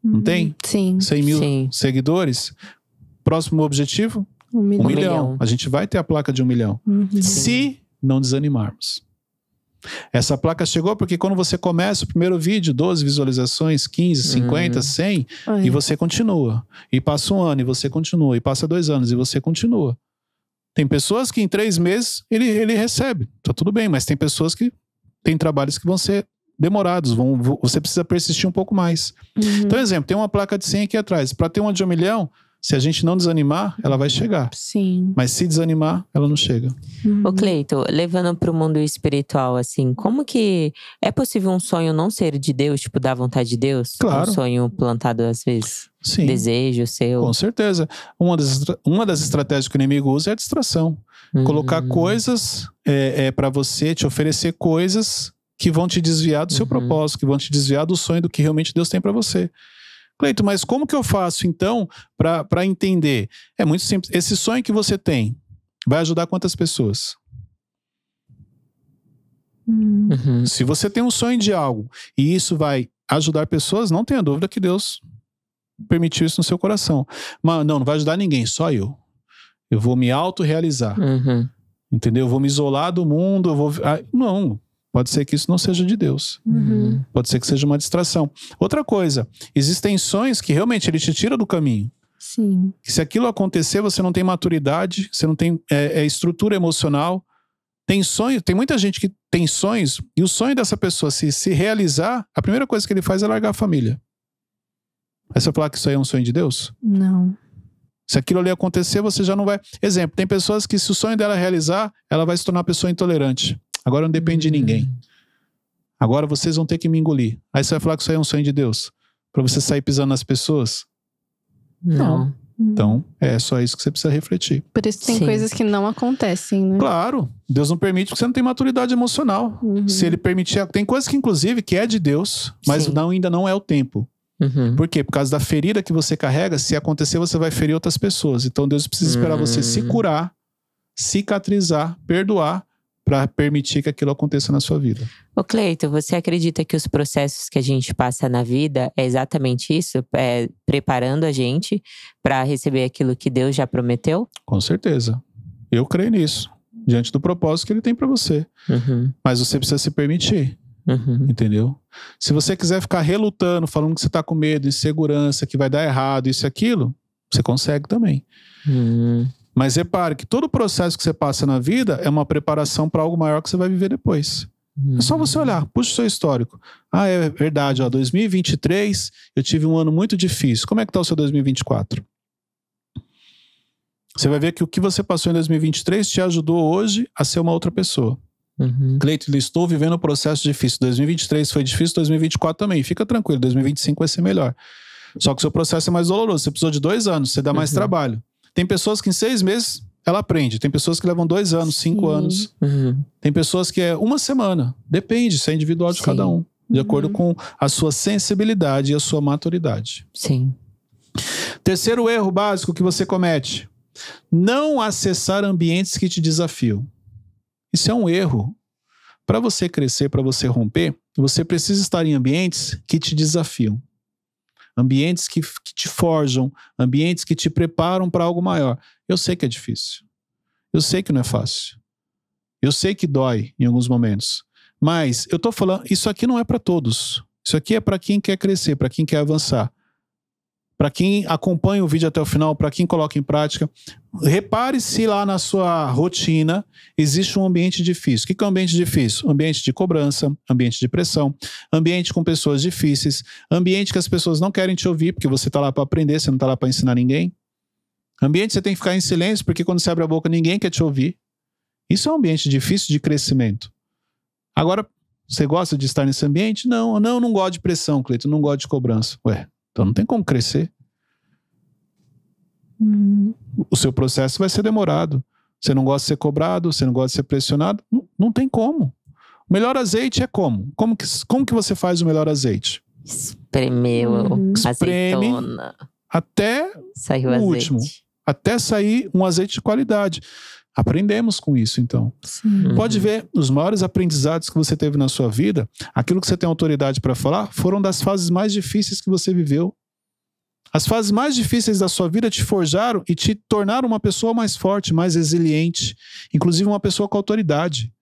Não tem? Sim. 100 mil seguidores. Próximo objetivo? 1 milhão. A gente vai ter a placa de 1 milhão. Se não desanimarmos. Essa placa chegou porque quando você começa o primeiro vídeo, 12 visualizações, 15, 50, 100, e você continua. E passa 1 ano e você continua. E passa 2 anos e você continua. Tem pessoas que em 3 meses ele recebe. Tá tudo bem, mas tem pessoas que tem trabalhos que vão ser demorados. Você precisa persistir um pouco mais. Então, exemplo, tem uma placa de 100 aqui atrás. Para ter uma de 1 milhão, se a gente não desanimar, ela vai chegar. Sim. Mas se desanimar, ela não chega. Ô Cleiton, levando para o mundo espiritual, assim, como que é possível um sonho não ser de Deus, tipo, dar vontade de Deus? Claro. Um sonho plantado às vezes? Sim. Desejo seu? Com certeza. Uma das estratégias que o inimigo usa é a distração. Colocar coisas para você, te oferecer coisas que vão te desviar do seu propósito, que vão te desviar do sonho do que realmente Deus tem para você. Cleiton, mas como que eu faço então para entender? É muito simples. Esse sonho que você tem vai ajudar quantas pessoas? Se você tem um sonho de algo e isso vai ajudar pessoas, não tenha dúvida que Deus permitiu isso no seu coração. Mas não vai ajudar ninguém, só eu. Eu vou me autorrealizar. Entendeu? Eu vou me isolar do mundo. Não. Pode ser que isso não seja de Deus. Pode ser que seja uma distração. Outra coisa, existem sonhos que realmente ele te tira do caminho. Sim. Que se aquilo acontecer, você não tem maturidade, você não tem estrutura emocional Tem sonho, tem muita gente que tem sonhos, e o sonho dessa pessoa se realizar, a primeira coisa que ele faz é largar a família. Aí você vai falar que isso aí é um sonho de Deus? Não. Se aquilo ali acontecer, você já não vai... Exemplo, tem pessoas que se o sonho dela realizar, ela vai se tornar uma pessoa intolerante. Agora não depende de ninguém. Agora vocês vão ter que me engolir. Aí você vai falar que isso aí é um sonho de Deus? Pra você sair pisando nas pessoas? Não. Então, é só isso que você precisa refletir. Por isso tem Sim. coisas que não acontecem, né? Claro, Deus não permite porque você não tem maturidade emocional. Se ele permitir... Tem coisas que, inclusive, que é de Deus, mas Sim. ainda não é o tempo. Por quê? Por causa da ferida que você carrega, se acontecer, você vai ferir outras pessoas. Então, Deus precisa esperar você se curar, cicatrizar, perdoar, para permitir que aquilo aconteça na sua vida. Ô Cleiton, você acredita que os processos que a gente passa na vida é exatamente isso? É preparando a gente para receber aquilo que Deus já prometeu? Com certeza. Eu creio nisso. Diante do propósito que ele tem para você. Mas você precisa se permitir. Entendeu? Se você quiser ficar relutando, falando que você tá com medo, insegurança, que vai dar errado, isso e aquilo, você consegue também. Mas repare que todo o processo que você passa na vida é uma preparação para algo maior que você vai viver depois. É só você olhar, puxa o seu histórico. Ah, é verdade, ó, 2023 eu tive um ano muito difícil. Como é que tá o seu 2024? Você vai ver que o que você passou em 2023 te ajudou hoje a ser uma outra pessoa. Cleiton, estou vivendo um processo difícil. 2023 foi difícil, 2024 também. Fica tranquilo, 2025 vai ser melhor. Só que o seu processo é mais doloroso. Você precisou de 2 anos, você dá mais trabalho. Tem pessoas que em 6 meses ela aprende. Tem pessoas que levam 2 anos, 5 anos. Tem pessoas que é 1 semana. Depende, isso é individual de cada um. De acordo com a sua sensibilidade e a sua maturidade. Sim. Terceiro erro básico que você comete: não acessar ambientes que te desafiam. Isso é um erro. Para você crescer, para você romper, você precisa estar em ambientes que te desafiam. Ambientes que te forjam, ambientes que te preparam para algo maior. Eu sei que é difícil. Eu sei que não é fácil. Eu sei que dói em alguns momentos. Mas eu tô falando, isso aqui não é para todos. Isso aqui é para quem quer crescer, para quem quer avançar. Para quem acompanha o vídeo até o final, para quem coloca em prática. Repare se lá na sua rotina existe um ambiente difícil. O que é um ambiente difícil? Ambiente de cobrança, ambiente de pressão, ambiente com pessoas difíceis, ambiente que as pessoas não querem te ouvir porque você está lá para aprender, você não está lá para ensinar ninguém. Ambiente que você tem que ficar em silêncio porque quando você abre a boca ninguém quer te ouvir. Isso é um ambiente difícil de crescimento. Agora, você gosta de estar nesse ambiente? Não, não gosto de pressão, Cleiton, não gosto de cobrança. Ué, então não tem como crescer. O seu processo vai ser demorado. Você não gosta de ser cobrado, você não gosta de ser pressionado. Não tem como. O melhor azeite é como? Como que você faz o melhor azeite? Espremeu azeitona. Até saiu o azeite. último. Até sair um azeite de qualidade. Aprendemos com isso, então. Pode ver, os maiores aprendizados que você teve na sua vida, aquilo que você tem autoridade para falar, foram das fases mais difíceis que você viveu. As fases mais difíceis da sua vida te forjaram e te tornaram uma pessoa mais forte, mais resiliente, inclusive uma pessoa com autoridade.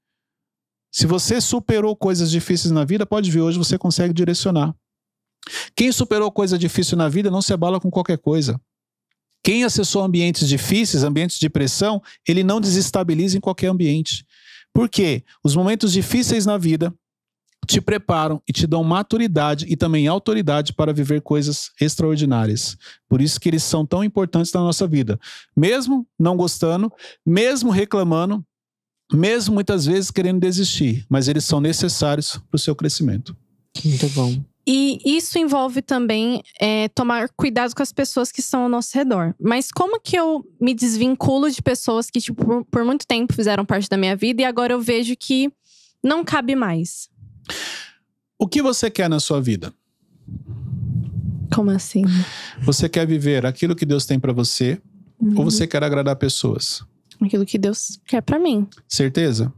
Se você superou coisas difíceis na vida, pode ver, hoje você consegue direcionar. Quem superou coisa difícil na vida não se abala com qualquer coisa. Quem acessou ambientes difíceis, ambientes de pressão, ele não desestabiliza em qualquer ambiente. Por quê? Os momentos difíceis na vida te preparam e te dão maturidade e também autoridade para viver coisas extraordinárias. Por isso que eles são tão importantes na nossa vida. Mesmo não gostando, mesmo reclamando, mesmo muitas vezes querendo desistir, mas eles são necessários para o seu crescimento. Muito bom. E isso envolve também tomar cuidado com as pessoas que estão ao nosso redor. Mas como que eu me desvinculo de pessoas que tipo, por muito tempo fizeram parte da minha vida e agora eu vejo que não cabe mais? O que você quer na sua vida? Como assim? Você quer viver aquilo que Deus tem para você ou você quer agradar pessoas? Aquilo que Deus quer pra mim. Certeza?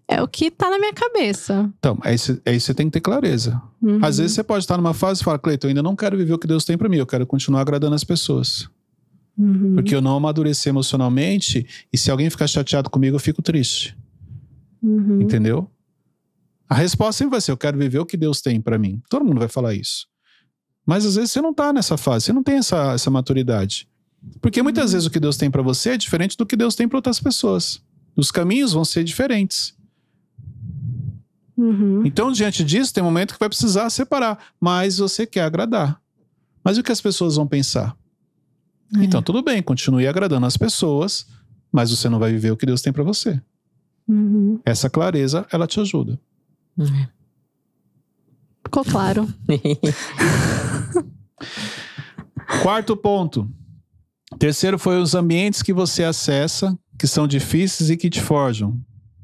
É o que tá na minha cabeça. Então, aí você tem que ter clareza. Às vezes você pode estar numa fase e falar, Cleiton, eu ainda não quero viver o que Deus tem pra mim, eu quero continuar agradando as pessoas. Porque eu não amadureci emocionalmente e se alguém ficar chateado comigo, eu fico triste. Entendeu? A resposta sempre vai ser, eu quero viver o que Deus tem pra mim. Todo mundo vai falar isso. Mas às vezes você não tá nessa fase, você não tem essa maturidade. Porque muitas vezes o que Deus tem pra você é diferente do que Deus tem pra outras pessoas. Os caminhos vão ser diferentes. Uhum. Então, diante disso, tem momento que vai precisar separar. Mas você quer agradar. Mas o que as pessoas vão pensar? Então, tudo bem, continue agradando as pessoas, mas você não vai viver o que Deus tem pra você. Uhum. Essa clareza, ela te ajuda. Ficou claro. Quarto ponto. Terceiro foi os ambientes que você acessa, que são difíceis e que te forjam.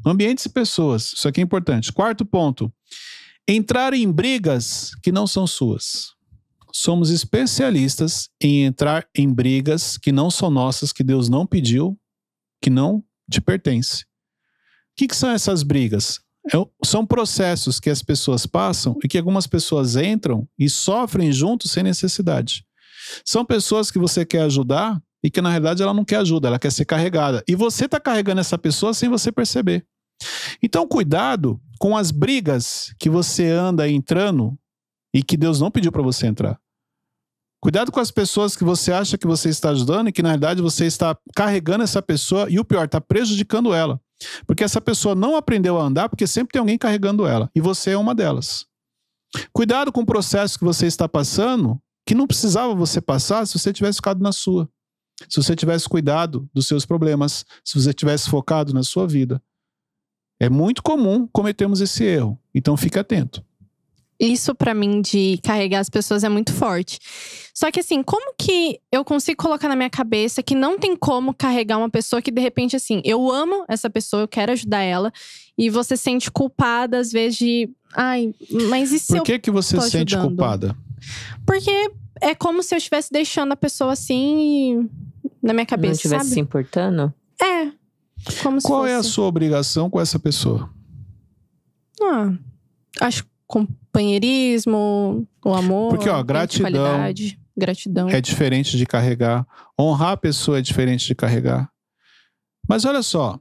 Ambientes e pessoas. Isso aqui é importante. Quarto ponto. Entrar em brigas que não são suas. Somos especialistas em entrar em brigas que não são nossas, que Deus não pediu, que não te pertence. O que são essas brigas? São processos que as pessoas passam e que algumas pessoas entram e sofrem juntos sem necessidade. São pessoas que você quer ajudar e que na realidade ela não quer ajuda, ela quer ser carregada. E você está carregando essa pessoa sem você perceber. Então cuidado com as brigas que você anda entrando e que Deus não pediu para você entrar. Cuidado com as pessoas que você acha que você está ajudando e que na realidade você está carregando essa pessoa e o pior, está prejudicando ela. Porque essa pessoa não aprendeu a andar porque sempre tem alguém carregando ela. E você é uma delas. Cuidado com o processo que você está passando que não precisava você passar se você tivesse ficado na sua. Se você tivesse cuidado dos seus problemas, se você tivesse focado na sua vida. É muito comum cometermos esse erro. Então fique atento. Isso pra mim de carregar as pessoas é muito forte. Só que assim, como que eu consigo colocar na minha cabeça que não tem como carregar uma pessoa que de repente assim, eu amo essa pessoa, eu quero ajudar ela, e você se sente culpada às vezes de, ai, mas e se eu Por que você se sente ajudando? culpada? Porque é como se eu estivesse deixando a pessoa assim na minha cabeça, Não estivesse sabe? se importando? É. Como se Qual fosse. é a sua obrigação com essa pessoa? Acho que companheirismo, o amor, Porque, ó, tempo de gratidão qualidade, gratidão. É diferente de carregar. Honrar a pessoa é diferente de carregar. Mas olha só.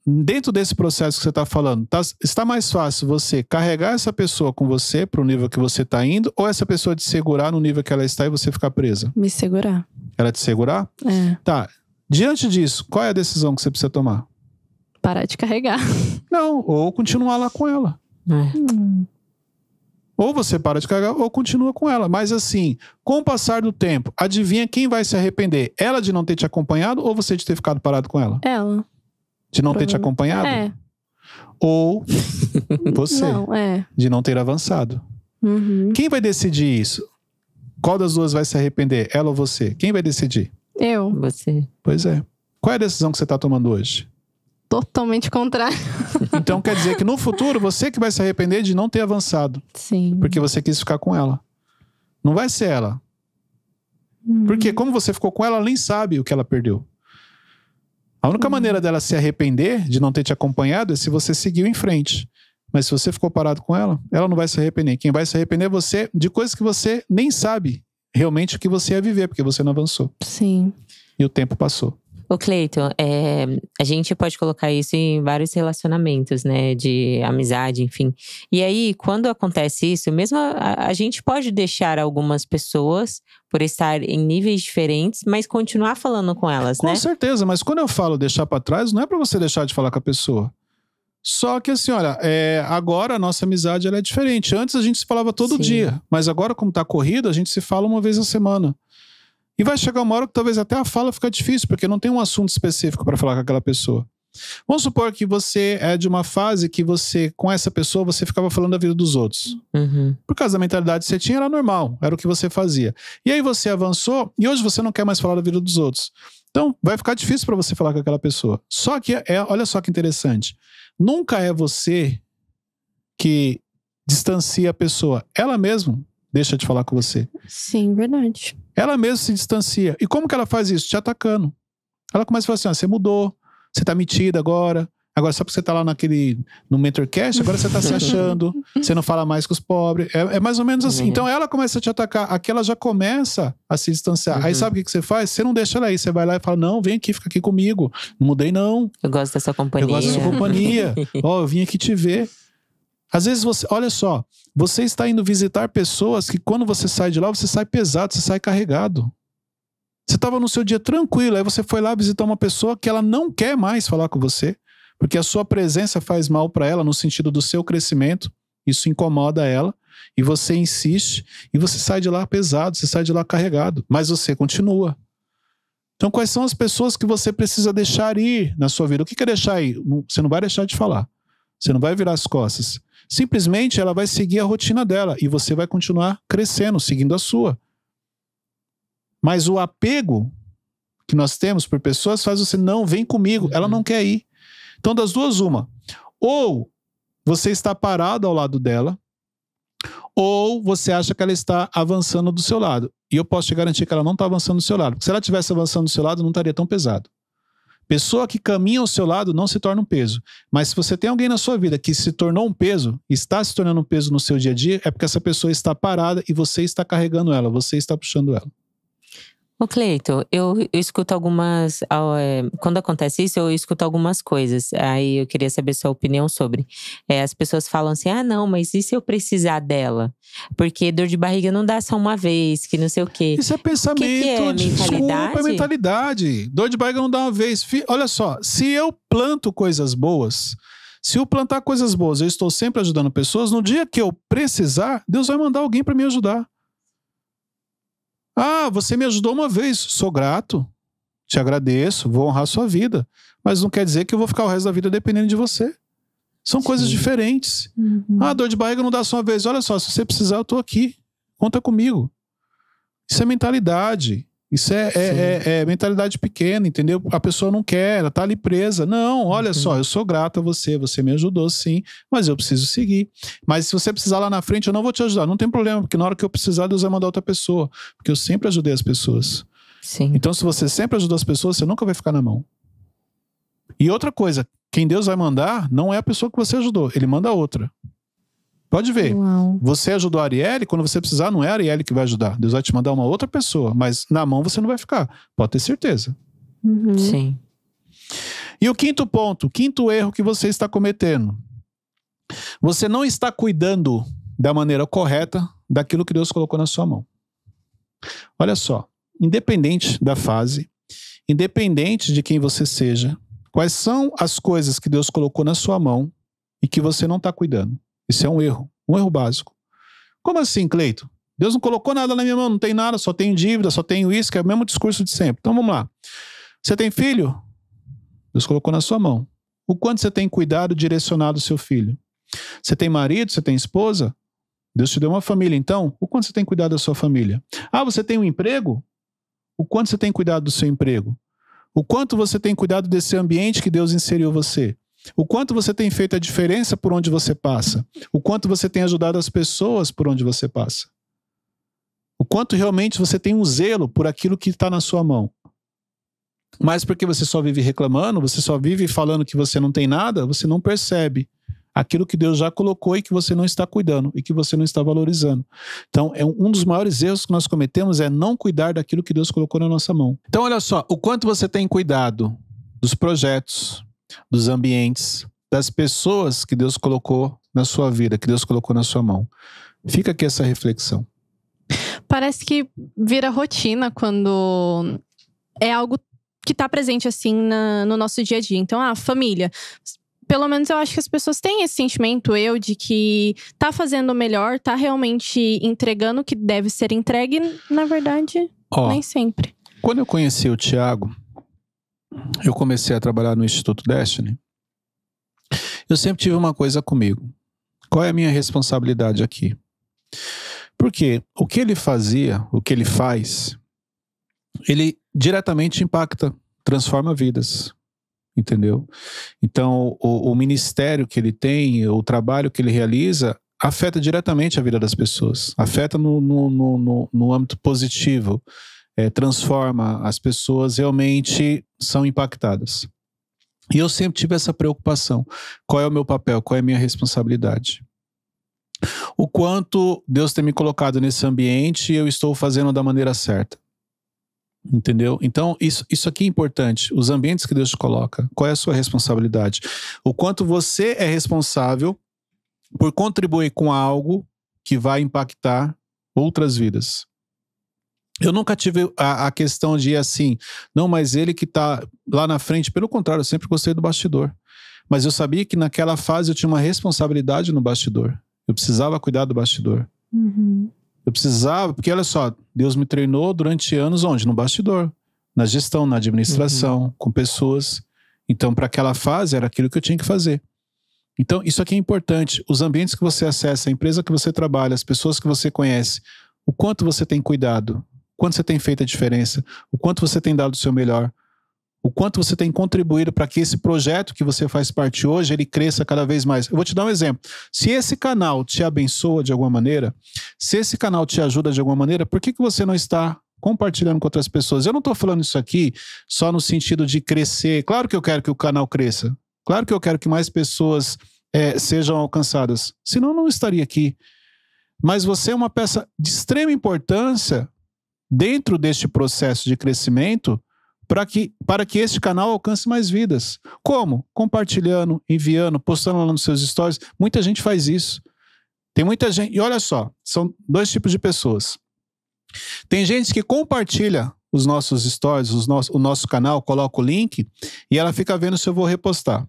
Dentro desse processo que você está falando, está mais fácil você carregar essa pessoa com você para o nível que você está indo, ou essa pessoa te segurar no nível que ela está e você ficar presa? Me segurar. Ela te segurar? É. Tá. Diante disso, qual é a decisão que você precisa tomar? Parar de carregar. Não, ou continuar lá com ela. Ou você para de carregar ou continua com ela. Mas assim, com o passar do tempo, adivinha quem vai se arrepender? Ela de não ter te acompanhado ou você de ter ficado parado com ela? Ela. De não ter te acompanhado? É. Ou você Não, de não ter avançado? Uhum. Quem vai decidir isso? Qual das duas vai se arrepender? Ela ou você? Quem vai decidir? Eu. Você. Pois é. Qual é a decisão que você está tomando hoje? Totalmente contrário. Então quer dizer que no futuro você que vai se arrepender de não ter avançado. Sim. Porque você quis ficar com ela. Não vai ser ela. Porque como você ficou com ela, ela nem sabe o que ela perdeu. A única maneira dela se arrepender de não ter te acompanhado é se você seguiu em frente. Mas se você ficou parado com ela, ela não vai se arrepender. Quem vai se arrepender é você de coisas que você nem sabe realmente o que você ia viver, porque você não avançou. Sim. E o tempo passou. Ô Cleiton, a gente pode colocar isso em vários relacionamentos, né? De amizade, enfim. E aí, quando acontece isso, mesmo a gente pode deixar algumas pessoas por estar em níveis diferentes, mas continuar falando com elas, né? Com certeza, mas quando eu falo deixar pra trás, não é pra você deixar de falar com a pessoa. Só que assim, olha, agora a nossa amizade ela é diferente. Antes a gente se falava todo dia, mas agora como tá corrido, a gente se fala uma vez a semana. E vai chegar uma hora que talvez até a fala fica difícil, porque não tem um assunto específico para falar com aquela pessoa. Vamos supor que você é de uma fase que você, com essa pessoa, você ficava falando da vida dos outros. Por causa da mentalidade que você tinha, era normal, era o que você fazia. E aí você avançou e hoje você não quer mais falar da vida dos outros. Então vai ficar difícil para você falar com aquela pessoa. Só que, olha só que interessante, nunca é você que distancia a pessoa. Ela mesma deixa de falar com você. Sim, verdade. Ela mesma se distancia. E como que ela faz isso? Te atacando. Ela começa a falar assim, você mudou, você tá metida agora só porque você tá lá no Mentorcast, agora você tá se achando, você não fala mais com os pobres. É mais ou menos assim. Então ela começa a te atacar, aqui ela já começa a se distanciar. Aí sabe o que você faz? Você não deixa ela aí, você vai lá e fala, não, vem aqui, fica aqui comigo. Não mudei não. Eu gosto da sua companhia. Eu gosto da sua companhia. Eu vim aqui te ver. Às vezes olha só, você está indo visitar pessoas que quando você sai de lá, você sai pesado, você sai carregado. Você estava no seu dia tranquilo, aí você foi lá visitar uma pessoa que ela não quer mais falar com você, porque a sua presença faz mal para ela no sentido do seu crescimento, isso incomoda ela, e você insiste, e você sai de lá pesado, você sai de lá carregado, mas você continua. Então, quais são as pessoas que você precisa deixar ir na sua vida? O que é deixar ir? Você não vai deixar de falar, você não vai virar as costas. Simplesmente ela vai seguir a rotina dela, e você vai continuar crescendo, seguindo a sua. Mas o apego que nós temos por pessoas faz você, não, vem comigo, ela não quer ir. Então, das duas, uma. Ou você está parado ao lado dela, ou você acha que ela está avançando do seu lado. E eu posso te garantir que ela não está avançando do seu lado. Porque se ela estivesse avançando do seu lado, não estaria tão pesado. Pessoa que caminha ao seu lado não se torna um peso. Mas se você tem alguém na sua vida que se tornou um peso, está se tornando um peso no seu dia a dia, é porque essa pessoa está parada e você está carregando ela, você está puxando ela. Ô Cleiton, eu escuto algumas… quando acontece isso, eu escuto algumas coisas. Aí eu queria saber sua opinião sobre. As pessoas falam assim, não, mas e se eu precisar dela? Porque dor de barriga não dá só uma vez, que não sei o quê. Isso é pensamento, que é? Desculpa, é mentalidade. Dor de barriga não dá uma vez. Olha só, se eu planto coisas boas, se eu plantar coisas boas, eu estou sempre ajudando pessoas, no dia que eu precisar, Deus vai mandar alguém para me ajudar. Você me ajudou uma vez, sou grato, te agradeço, vou honrar sua vida. Mas não quer dizer que eu vou ficar o resto da vida dependendo de você. São coisas diferentes. Dor de barriga não dá só uma vez. Olha só, se você precisar, eu tô aqui. Conta comigo. Isso é mentalidade. Isso é mentalidade pequena, entendeu? A pessoa não quer, ela tá ali presa. Não, olha só, eu sou grato a você me ajudou sim, mas eu preciso seguir. Mas se você precisar lá na frente, eu não vou te ajudar, não tem problema, porque na hora que eu precisar, Deus vai mandar outra pessoa, porque eu sempre ajudei as pessoas. Sim. Então, se você sempre ajudou as pessoas, você nunca vai ficar na mão. E outra coisa, quem Deus vai mandar não é a pessoa que você ajudou, Ele manda outra. Pode ver. Uau. Você ajudou a Arielle, quando você precisar, não é a Arielle que vai ajudar. Deus vai te mandar uma outra pessoa, mas na mão você não vai ficar. Pode ter certeza. Sim. E o quinto ponto, o quinto erro que você está cometendo. Você não está cuidando da maneira correta daquilo que Deus colocou na sua mão. Olha só, independente da fase, independente de quem você seja, quais são as coisas que Deus colocou na sua mão e que você não está cuidando? Isso é um erro básico. Como assim, Cleiton? Deus não colocou nada na minha mão, não tem nada, só tenho dívida, só tenho isso, que é o mesmo discurso de sempre. Então vamos lá. Você tem filho? Deus colocou na sua mão. O quanto você tem cuidado, direcionado o seu filho? Você tem marido, você tem esposa? Deus te deu uma família, então, o quanto você tem cuidado da sua família? Você tem um emprego? O quanto você tem cuidado do seu emprego? O quanto você tem cuidado desse ambiente que Deus inseriu você? O quanto você tem feito a diferença por onde você passa? O quanto você tem ajudado as pessoas por onde você passa? O quanto realmente você tem um zelo por aquilo que está na sua mão? Mas porque você só vive reclamando, você só vive falando que você não tem nada, você não percebe aquilo que Deus já colocou e que você não está cuidando e que você não está valorizando. Então, um dos maiores erros que nós cometemos é não cuidar daquilo que Deus colocou na nossa mão. Então, olha só, o quanto você tem cuidado dos projetos, dos ambientes, das pessoas que Deus colocou na sua vida, que Deus colocou na sua mão. Fica aqui essa reflexão. Parece que vira rotina quando é algo que está presente assim no nosso dia a dia. Então, família. Pelo menos eu acho que as pessoas têm esse sentimento, de que tá fazendo o melhor, tá realmente entregando o que deve ser entregue. Na verdade, nem sempre. Quando eu conheci o Thiago, eu comecei a trabalhar no Instituto Destiny. Eu sempre tive uma coisa comigo. Qual é a minha responsabilidade aqui? Porque o que ele fazia, o que ele faz, ele diretamente impacta, transforma vidas. Entendeu? Então, o ministério que ele tem, o trabalho que ele realiza, afeta diretamente a vida das pessoas. Afeta no âmbito positivo. Transforma, as pessoas realmente são impactadas. E eu sempre tive essa preocupação. Qual é o meu papel? Qual é a minha responsabilidade? O quanto Deus tem me colocado nesse ambiente e eu estou fazendo da maneira certa. Entendeu? Então, isso aqui é importante. Os ambientes que Deus te coloca. Qual é a sua responsabilidade? O quanto você é responsável por contribuir com algo que vai impactar outras vidas. Eu nunca tive a questão de ir assim, não, mas ele que tá lá na frente, pelo contrário, eu sempre gostei do bastidor. Mas eu sabia que naquela fase eu tinha uma responsabilidade no bastidor. Eu precisava cuidar do bastidor. Eu precisava, porque olha só, Deus me treinou durante anos onde? No bastidor, na gestão, na administração, com pessoas. Então, para aquela fase, era aquilo que eu tinha que fazer. Então, isso aqui é importante. Os ambientes que você acessa, a empresa que você trabalha, as pessoas que você conhece, o quanto você tem cuidado, o quanto você tem feito a diferença, o quanto você tem dado o seu melhor, o quanto você tem contribuído para que esse projeto que você faz parte hoje, ele cresça cada vez mais. Eu vou te dar um exemplo. Se esse canal te abençoa de alguma maneira, se esse canal te ajuda de alguma maneira, por que você não está compartilhando com outras pessoas? Eu não estou falando isso aqui só no sentido de crescer. Claro que eu quero que o canal cresça. Claro que eu quero que mais pessoas sejam alcançadas. Senão eu não estaria aqui. Mas você é uma peça de extrema importância dentro deste processo de crescimento para que este canal alcance mais vidas. Como? Compartilhando, enviando, postando lá nos seus stories. Muita gente faz isso. Tem muita gente... E olha só, são 2 tipos de pessoas. Tem gente que compartilha os nossos stories, o nosso canal, coloca o link e ela fica vendo se eu vou repostar.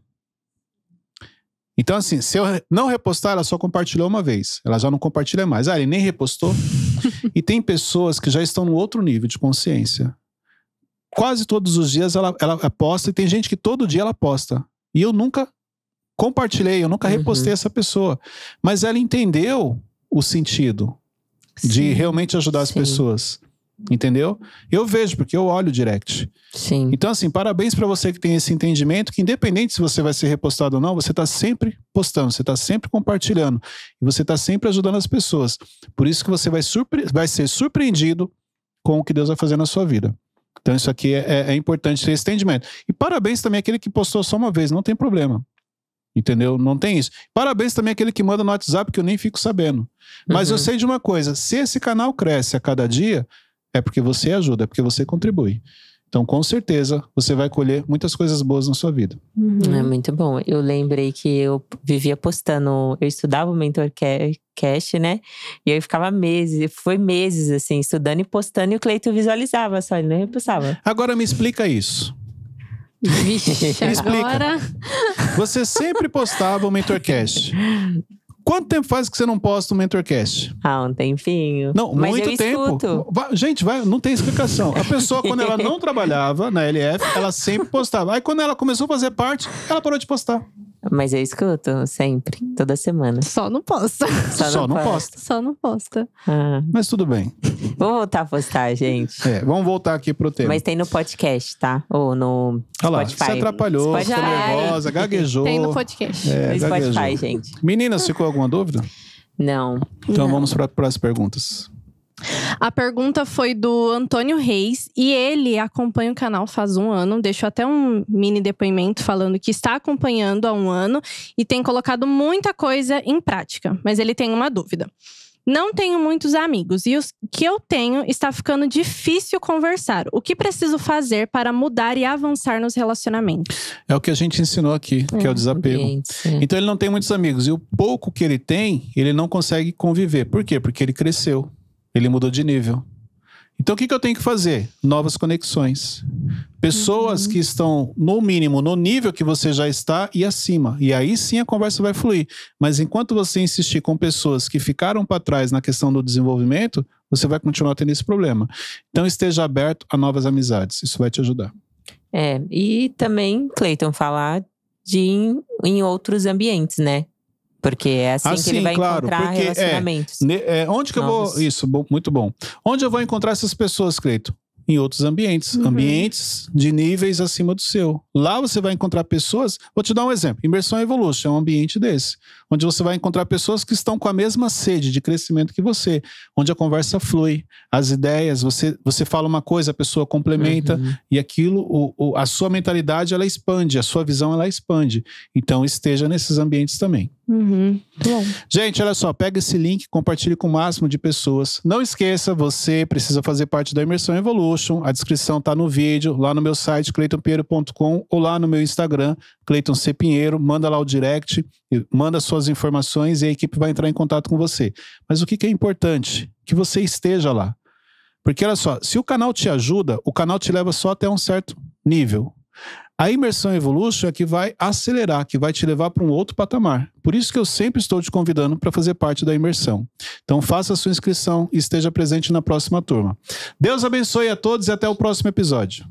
Então assim, se eu não repostar, ela só compartilhou uma vez. Ela já não compartilha mais. Ele nem repostou. E tem pessoas que já estão no outro nível de consciência. Quase todos os dias ela posta, e tem gente que todo dia ela posta. E eu nunca compartilhei, eu nunca repostei essa pessoa. Mas ela entendeu o sentido de realmente ajudar as pessoas. Entendeu? Eu vejo, porque eu olho o direct. Sim. Então assim, parabéns para você que tem esse entendimento, que independente se você vai ser repostado ou não, você está sempre postando, você está sempre compartilhando. E você está sempre ajudando as pessoas. Por isso que você vai ser surpreendido com o que Deus vai fazer na sua vida. Então isso aqui é importante ter esse entendimento. E parabéns também àquele que postou só uma vez, não tem problema. Entendeu? Não tem isso. Parabéns também àquele que manda no WhatsApp, que eu nem fico sabendo. Mas eu sei de uma coisa, se esse canal cresce a cada dia, é porque você ajuda, é porque você contribui. Então, com certeza, você vai colher muitas coisas boas na sua vida. É muito bom. Eu lembrei que eu vivia postando, eu estudava o Mentorcast, né? E eu ficava meses, assim, estudando e postando, e o Cleiton visualizava só, ele não repostava. Agora me explica isso. Vixe, agora... Você sempre postava o Mentorcast. Quanto tempo faz que você não posta o Mentorcast? Um tempinho. Não, mas muito eu tempo. Gente, não tem explicação. A pessoa, quando ela não trabalhava na LF, ela sempre postava. Aí quando ela começou a fazer parte, ela parou de postar. Mas eu escuto sempre, toda semana. Só não posta. Só não posta. Só não posta. Mas tudo bem. Vamos voltar a postar, gente. Vamos voltar aqui pro tema. Mas tem no podcast, tá? Ou no Spotify. Você atrapalhou, ficou nervosa, gaguejou. Tem no podcast. No Spotify, gente. Meninas, ficou alguma dúvida? Não. Então vamos para as perguntas. A pergunta foi do Antônio Reis e ele acompanha o canal faz 1 ano. Deixou até um mini depoimento falando que está acompanhando há 1 ano e tem colocado muita coisa em prática. Mas ele tem uma dúvida. Não tenho muitos amigos e os que eu tenho está ficando difícil conversar. O que preciso fazer para mudar e avançar nos relacionamentos? É o que a gente ensinou aqui, que é o desapego. Então ele não tem muitos amigos e o pouco que ele tem, ele não consegue conviver. Por quê? Porque ele cresceu. Ele mudou de nível. Então o que eu tenho que fazer? Novas conexões. Pessoas que estão no mínimo, no nível que você já está e acima. E aí sim a conversa vai fluir. Mas enquanto você insistir com pessoas que ficaram para trás na questão do desenvolvimento, você vai continuar tendo esse problema. Então esteja aberto a novas amizades. Isso vai te ajudar. E também, Cleiton, falar em outros ambientes, né? Porque é assim que ele vai encontrar relacionamentos. Onde que novos. Eu vou... Isso, muito bom. Onde eu vou encontrar essas pessoas, Cleiton? Em outros ambientes. Ambientes de níveis acima do seu. Lá você vai encontrar pessoas... Vou te dar um exemplo. Imersão Evolution é um ambiente desse. Onde você vai encontrar pessoas que estão com a mesma sede de crescimento que você. Onde a conversa flui. As ideias, você fala uma coisa, a pessoa complementa. E aquilo, a sua mentalidade, ela expande. A sua visão, ela expande. Então esteja nesses ambientes também. Bom. Gente, olha só, pega esse link, compartilhe com o máximo de pessoas. Não esqueça, você precisa fazer parte da Imersão Evolution. A descrição tá no vídeo, lá no meu site cleitonpinheiro.com ou lá no meu Instagram, Cleiton C. Pinheiro. Manda lá o direct, manda suas informações e a equipe vai entrar em contato com você. Mas o que é importante? Que você esteja lá. Porque olha só, se o canal te ajuda, o canal te leva só até um certo nível. A imersão Evolution é que vai acelerar, que vai te levar para um outro patamar. Por isso que eu sempre estou te convidando para fazer parte da imersão. Então faça a sua inscrição e esteja presente na próxima turma. Deus abençoe a todos e até o próximo episódio.